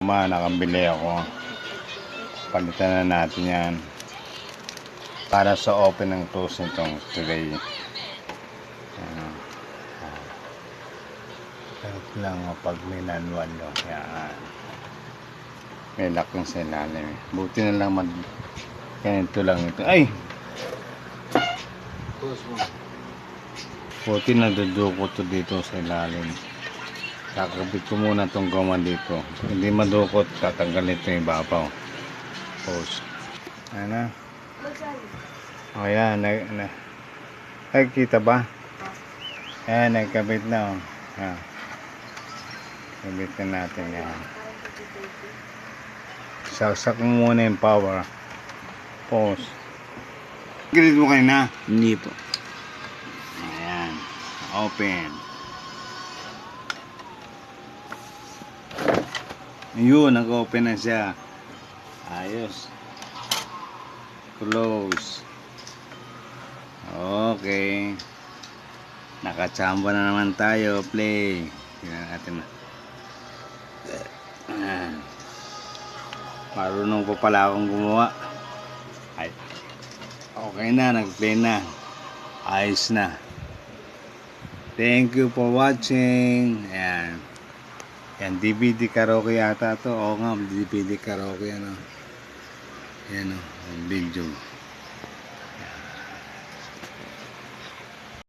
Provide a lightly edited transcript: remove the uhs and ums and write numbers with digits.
guma, nakabili ako. Palitan na natin yan para sa open ng close nitong tray. Kahit lang pag may manual yun. Yan. May lock yung sa ilalim. Buti na lang ganito lang ito. Ay! Buti na duduko to dito sa ilalim. Kakabit ko muna itong goma dito. Hindi madukot, tatanggal ito yung ibabaw. Post. Ano? O yan. Nakikita ba? Ayan, nagkabit na. Ayan. Kabit na natin yan. Saksak mo muna yung power. Pause. Ganit mo kayo na? Hindi po. Ayan. Open. Ayun, nag-open na siya. Ayos. Close. Okay. Nakachamba na naman tayo. Play. Tingnan natin na. Marunong pa pala akong gumawa. Ay. Okay na, nag-play na. Ayos na. Thank you for watching. Ayan. Yan, DVD karaoke yata to. Oo nga, DVD karaoke. Ano. Yan o, video.